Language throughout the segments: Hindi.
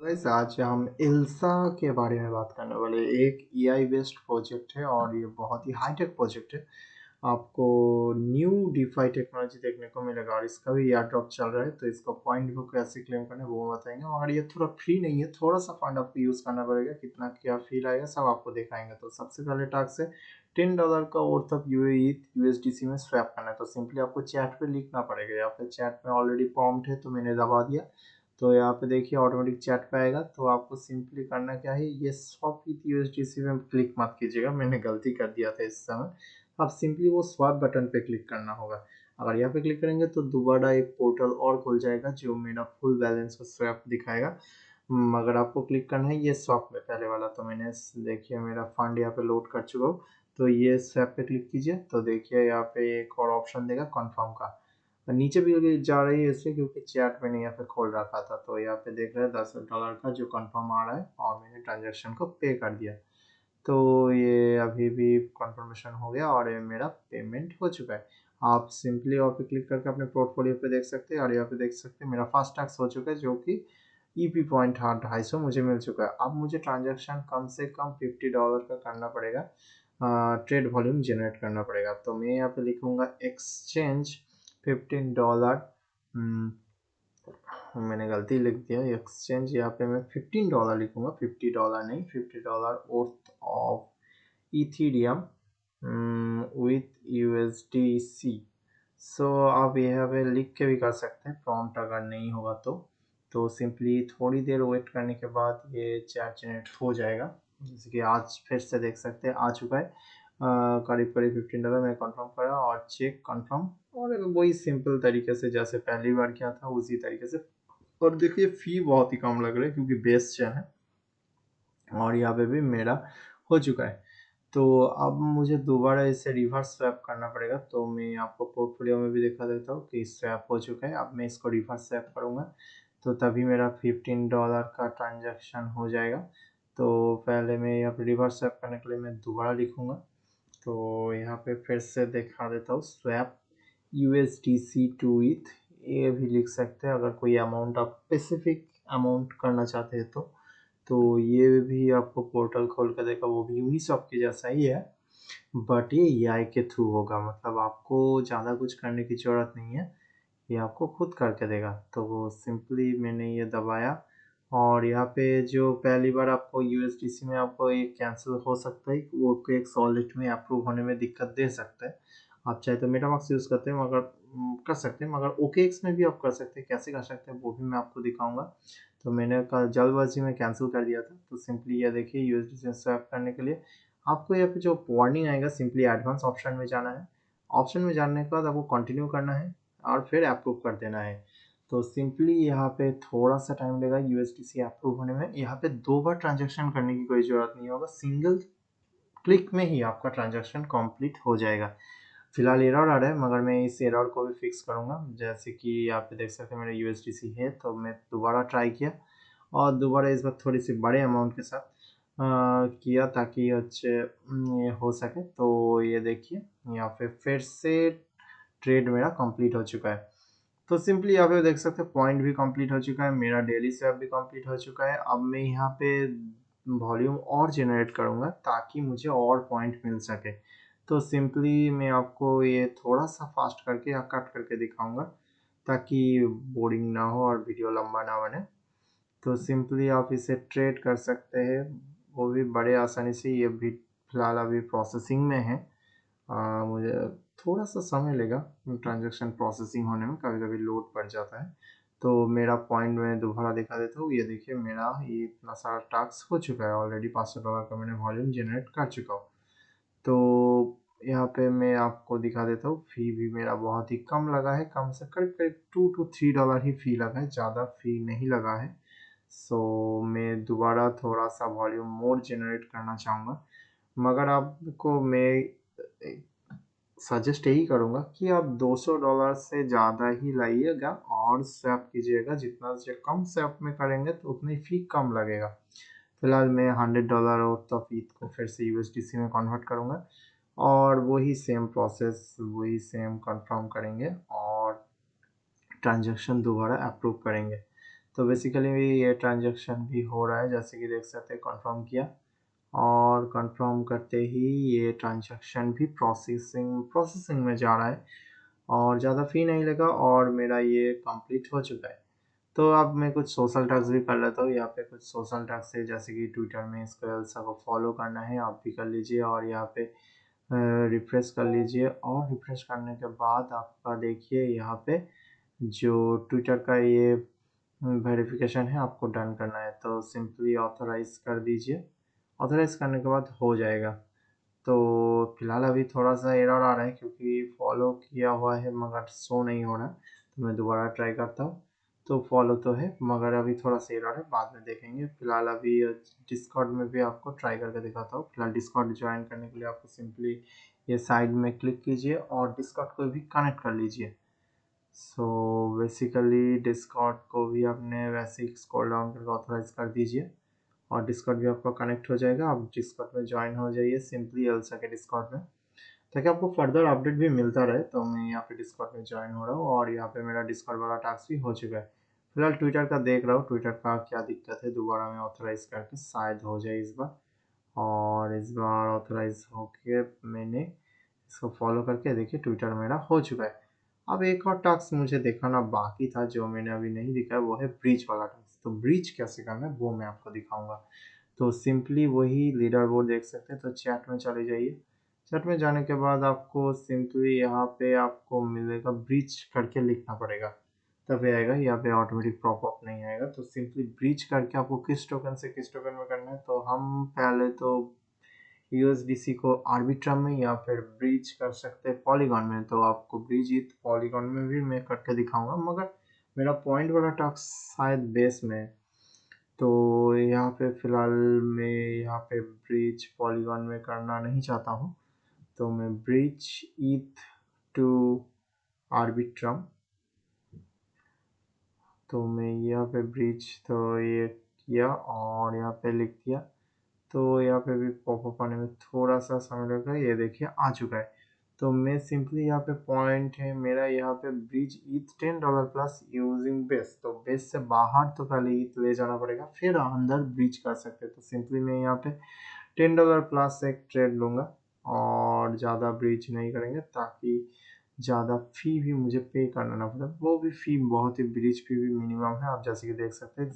वैसे आज हम इल्सा के बारे में बात करने वाले हैं। एक एआई बेस्ड प्रोजेक्ट है और ये बहुत ही हाईटेक प्रोजेक्ट है। आपको न्यू डिफाई टेक्नोलॉजी देखने को मिलेगा और इसका भी एयर ड्रॉप चल रहा है, तो इसका पॉइंट को कैसे क्लेम करना है वो बताएंगे। मगर ये थोड़ा फ्री नहीं है, थोड़ा सा फंड आपको यूज़ करना पड़ेगा। कितना क्या फी आएगा सब आपको दिखाएंगे। तो सबसे पहले टास्क है $10 का वर्थ ऑफ यूएसडीसी में स्वैप करना है। तो सिंपली आपको चैट पे लिखना पड़ेगा। यहाँ पे चैट में ऑलरेडी प्रॉम्प्ट है तो मैंने दबा दिया। तो यहाँ पे देखिए ऑटोमेटिक चैट पे आएगा। तो आपको सिंपली करना क्या है, ये स्वैप विथ यूएसडीसी में क्लिक मत कीजिएगा, मैंने गलती कर दिया था इस समय। आप सिंपली वो स्वैप बटन पे क्लिक करना होगा। अगर यहाँ पे क्लिक करेंगे तो दोबारा एक पोर्टल और खुल जाएगा जो मेरा फुल बैलेंस का स्वैप दिखाएगा। मगर आपको क्लिक करना है ये स्वैप में पहले वाला। तो मैंने देखिए मेरा फंड यहाँ पे लोड कर चुका हूँ। तो ये स्वैप पे क्लिक कीजिए तो देखिए यहाँ पे एक और ऑप्शन देगा कन्फर्म का। नीचे भी जा रही है इसलिए क्योंकि चैट मैंने यहाँ पे खोल रखा था। तो यहाँ पे देख रहे हैं $10 का जो कंफर्म आ रहा है और मैंने ट्रांजेक्शन को पे कर दिया। तो ये अभी भी कंफर्मेशन हो गया और ये मेरा पेमेंट हो चुका है। आप सिंपली और पे क्लिक करके अपने पोर्टफोलियो पे देख सकते हैं और यहाँ पे देख सकते हैं मेरा फर्स्ट टैक्स हो चुका है जो कि ईपी पॉइंट 250 मुझे मिल चुका है। अब मुझे ट्रांजेक्शन कम से कम $50 का करना पड़ेगा, ट्रेड वॉल्यूम जनरेट करना पड़ेगा। तो मैं यहाँ पे लिखूंगा एक्सचेंज $15। मैंने गलती लिख दिया एक्सचेंज, यहाँ पे मैं $15 लिखूंगा, $50 नहीं, $50 worth of Ethereum with USDC. So आप यहाँ पे लिख के भी कर सकते हैं प्रॉम्प्ट अगर नहीं होगा तो सिंपली थोड़ी देर वेट करने के बाद ये चैट जनरेट हो जाएगा। जैसे कि आज फिर से देख सकते हैं आ चुका है करीब करीब $15। मैं कंफर्म करा और चेक कंफर्म, और वही सिंपल तरीके से जैसे पहली बार किया था उसी तरीके से। और देखिए फी बहुत ही कम लग रहा है क्योंकि बेस चेन है और यहाँ पे भी मेरा हो चुका है। तो अब मुझे दोबारा इसे रिवर्स स्वैप करना पड़ेगा। तो मैं आपको पोर्टफोलियो में भी दिखा देता हूँ कि स्वैप हो चुका है। अब मैं इसको रिवर्स स्वैप करूँगा तो तभी मेरा $15 का ट्रांजैक्शन हो जाएगा। तो पहले मैं यहाँ पे रिवर्स स्वैप करने के लिए मैं दोबारा लिखूँगा। तो यहाँ पे फिर से दिखा देता हूँ स्वैप USDC टू इथ, ये भी लिख सकते हैं अगर कोई अमाउंट आप स्पेसिफिक अमाउंट करना चाहते हैं तो ये भी आपको पोर्टल खोल कर देगा, वो भी यूनिसॉप के जैसा ही है बट ये एआई के थ्रू होगा। मतलब आपको ज़्यादा कुछ करने की ज़रूरत नहीं है, ये आपको खुद करके देगा। तो सिंपली मैंने ये दबाया और यहाँ पे जो पहली बार आपको यूएसडीसी में आपको ये कैंसिल हो सकता है, वो एक सॉलिड में अप्रूव होने में दिक्कत दे सकता है। आप चाहे तो मेटामास्क यूज़ करते हैं मगर कर सकते हैं, मगर ओकेएक्स में भी आप कर सकते हैं। कैसे कर सकते हैं वो भी मैं आपको दिखाऊंगा। तो मैंने कल जल्दबाजी में कैंसिल कर दिया था। तो सिंपली ये देखिए यूएसडीसी में स्वैप करने के लिए आपको यहाँ पे जो वार्निंग आएगा सिंपली एडवांस ऑप्शन में जाना है। ऑप्शन में जाने के बाद आपको कंटिन्यू करना है और फिर अप्रूव कर देना है। तो सिंपली यहाँ पे थोड़ा सा टाइम लगेगा यूएसडीसी अप्रूव होने में। यहाँ पे 2 बार ट्रांजैक्शन करने की कोई ज़रूरत नहीं होगा, सिंगल क्लिक में ही आपका ट्रांजैक्शन कंप्लीट हो जाएगा। फिलहाल एरर आ रहा है मगर मैं इस एरर को भी फिक्स करूँगा। जैसे कि यहाँ पे देख सकते हैं मेरा यूएसडीसी है तो मैं दोबारा ट्राई किया और दोबारा इस बार थोड़ी सी बड़े अमाउंट के साथ किया ताकि अच्छे ये हो सके। तो ये देखिए यहाँ पे फिर से ट्रेड मेरा कंप्लीट हो चुका है। तो सिंपली यहाँ पे देख सकते हैं पॉइंट भी कंप्लीट हो चुका है, मेरा डेली स्वैप भी कंप्लीट हो चुका है। अब मैं यहाँ पे वॉल्यूम और जनरेट करूँगा ताकि मुझे और पॉइंट मिल सके। तो सिंपली मैं आपको ये थोड़ा सा फास्ट करके या कट करके दिखाऊंगा ताकि बोरिंग ना हो और वीडियो लंबा ना बने। तो सिंपली आप इसे ट्रेड कर सकते हैं, वो भी बड़े आसानी से। ये भी फिलहाल अभी प्रोसेसिंग में है। मुझे थोड़ा सा समय लेगा ट्रांजैक्शन प्रोसेसिंग होने में, कभी कभी लोड पड़ जाता है। तो मेरा पॉइंट मैं दोबारा दिखा देता हूँ। ये देखिए मेरा ये इतना सारा टास्क हो चुका है ऑलरेडी, $500 का मैंने वॉल्यूम जनरेट कर चुका हूँ। तो यहाँ पे मैं आपको दिखा देता हूँ फ़ी भी मेरा बहुत ही कम लगा है, कम से करीब करीब $2 to $3 ही फ़ी लगा है, ज़्यादा फ़ी नहीं लगा है। सो मैं दोबारा थोड़ा सा वॉल्यूम मोर जनरेट करना चाहूँगा, मगर आपको मैं सजेस्ट यही करूँगा कि आप $200 से ज़्यादा ही लाइएगा और स्वैप कीजिएगा। जितना से कम स्वैप में करेंगे तो उतनी फ़ी कम लगेगा। फिलहाल मैं $100 वर्थ ऑफ ईथ को फिर से यूएसडीसी में कन्वर्ट करूँगा और वही सेम प्रोसेस वही सेम कंफर्म करेंगे और ट्रांजैक्शन दोबारा अप्रूव करेंगे। तो बेसिकली ये ट्रांजैक्शन भी हो रहा है, जैसे कि देख सकते हैं कंफर्म किया और कंफर्म करते ही ये ट्रांजैक्शन भी प्रोसेसिंग में जा रहा है और ज़्यादा फ़ी नहीं लगा और मेरा ये कंप्लीट हो चुका है। तो अब मैं कुछ सोशल टैग्स भी कर लेता हूँ। यहाँ पे कुछ सोशल टैग्स है, जैसे कि ट्विटर में इसको एल्सा को फॉलो करना है, आप भी कर लीजिए और यहाँ पे रिफ्रेश कर लीजिए और रिफ्रेश करने के बाद आपका देखिए यहाँ पे जो ट्विटर का ये वेरिफिकेशन है आपको डन करना है, तो सिंपली ऑथराइज कर दीजिए। ऑथराइज करने के बाद हो जाएगा। तो फिलहाल अभी थोड़ा सा एरर आ रहा है क्योंकि फॉलो किया हुआ है मगर शो नहीं हो रहा, तो मैं दोबारा ट्राई करता हूँ। तो फॉलो तो है मगर अभी थोड़ा सा एरर है, बाद में देखेंगे। फिलहाल अभी डिस्कॉर्ड में भी आपको ट्राई करके दिखाता हूँ। फिलहाल डिस्कॉर्ड ज्वाइन करने के लिए आपको सिंपली ये साइड में क्लिक कीजिए और डिस्कॉर्ड को भी कनेक्ट कर लीजिए। सो बेसिकली डिस्कॉर्ड को भी आपने वैसे ही स्क्रॉल डाउन करके ऑथराइज कर दीजिए और डिस्कॉर्ड भी आपका कनेक्ट हो जाएगा। आप डिस्कॉर्ड में ज्वाइन हो जाइए सिंपली एल्सा के डिस्कॉर्ड में, ताकि आपको फर्दर अपडेट भी मिलता रहे। तो मैं यहाँ पे डिस्कॉर्ड में ज्वाइन हो रहा हूँ और यहाँ पे मेरा डिस्कॉर्ड वाला टास्क भी हो चुका है। फिलहाल ट्विटर का देख रहा हूँ, ट्विटर का क्या दिक्कत है, दोबारा मैं ऑथराइज करके शायद हो जाए इस बार। और इस बार ऑथराइज होके मैंने इसको फॉलो करके देखिए ट्विटर मेरा हो चुका है। अब एक और टास्क मुझे दिखाना बाकी था जो मैंने अभी नहीं दिखाया, वो है ब्रीच वाला टास्क। तो ब्रीच कैसे करना है वो मैं आपको दिखाऊंगा। तो सिंपली वही लीडर बोर्ड देख सकते हैं, तो चैट में चले जाइए। चैट में जाने के बाद आपको सिंपली यहाँ पे आपको मिलेगा ब्रीच करके लिखना पड़ेगा, तभी आएगा। यहाँ पे ऑटोमेटिक पॉपअप नहीं आएगा। तो सिंपली ब्रीच करके आपको किस टोकन से किस टोकन में करना है, तो हम पहले तो यूएसडीसी को आर्बिट्रम में या फिर ब्रीच कर सकते हैं पॉलीगॉन में। तो आपको ब्रीच इथ पॉलीगॉन में भी मैं करके दिखाऊंगा, मगर मेरा पॉइंट वाला टास्क शायद बेस में है। तो यहाँ पे फिलहाल मैं यहाँ पे ब्रीच पॉलीगॉन में करना नहीं चाहता हूँ, तो मैं ब्रीच इथ टू आर्बिट्रम, तो मैं यहाँ पे ब्रीच तो ये किया और यहाँ पे लिख दिया। तो यहाँ पे भी पॉपअप आने में थोड़ा सा समय लगेगा। ये देखिए आ चुका है। तो मैं सिंपली यहाँ पे पॉइंट है मेरा यहाँ पे ब्रिज ईथ $10 प्लस यूजिंग बेस। तो बेस से बाहर तो पहले ईथ ले जाना पड़ेगा, फिर अंदर ब्रिज कर सकते हैं। तो सिंपली मैं यहाँ पे $10 प्लस एक ट्रेड लूँगा और ज़्यादा ब्रिज नहीं करेंगे, ताकि ज़्यादा फ़ी भी मुझे पे करना ना पड़े। वो भी फ़ी बहुत ही ब्रिज फ़ी भी मिनिमम है, आप जैसे कि देख सकते हैं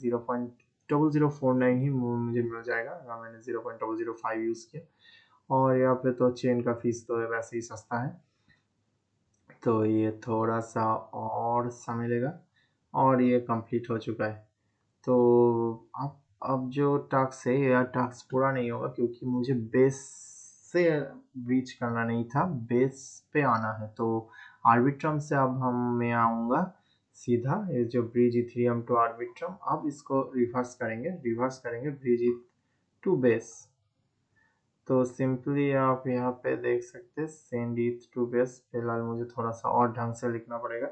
0.0049 ही मुझे मिल जाएगा अगर मैंने 0.005 यूज़ किया। और यहाँ पे तो चेन का फीस तो वैसे ही सस्ता है, तो ये थोड़ा सा और समय लेगा और ये कंप्लीट हो चुका है। तो अब जो टास्क है यह टास्क पूरा नहीं होगा क्योंकि मुझे बेस से रीच करना नहीं था, बेस पे आना है। तो आर्बिट्रम से अब मैं आऊँगा सीधा ये जो ब्रिज इथेरियम टू आर्बिट्रम। अब इसको रिवर्स करेंगे ब्रिज टू बेस। तो सिंपली आप यहाँ पे देख सकते हैं सेंड इथ टू बेस। फिलहाल मुझे थोड़ा सा और ढंग से लिखना पड़ेगा,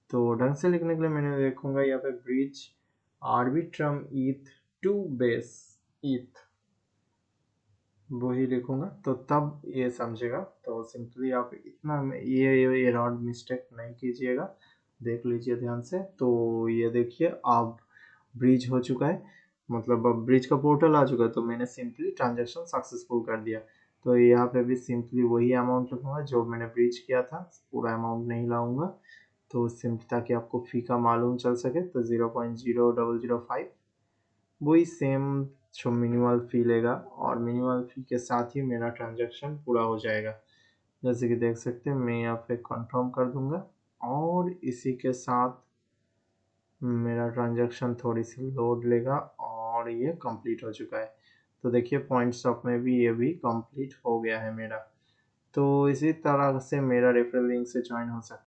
तो ढंग से लिखने के लिए मैंने देखूंगा यहाँ पे ब्रिज आर्बिट्रम इथ टू बेस इथ, वही लिखूंगा तो तब ये समझेगा। तो सिंपली आप इतना ये एरर मिस्टेक नहीं कीजिएगा, देख लीजिए ध्यान से। तो ये देखिए अब ब्रिज हो चुका है, मतलब अब ब्रिज का पोर्टल आ चुका है। तो मैंने सिंपली ट्रांजेक्शन सक्सेसफुल कर दिया। तो यहाँ पे भी सिंपली वही अमाउंट रखूँगा जो मैंने ब्रिज किया था, पूरा अमाउंट नहीं लाऊंगा। तो सिंपली ताकि आपको फ़ी का मालूम चल सके, तो 0.0005 वही सेम जो मिनिमल फ़ी लेगा और मिनिमल फ़ी के साथ ही मेरा ट्रांजैक्शन पूरा हो जाएगा। जैसे कि देख सकते हैं मैं यहाँ पे कंफर्म कर दूंगा और इसी के साथ मेरा ट्रांजैक्शन थोड़ी सी लोड लेगा और ये कंप्लीट हो चुका है। तो देखिए पॉइंट शॉप में भी ये भी कंप्लीट हो गया है मेरा। तो इसी तरह से मेरा रेफरल लिंक से ज्वाइन हो सकता है।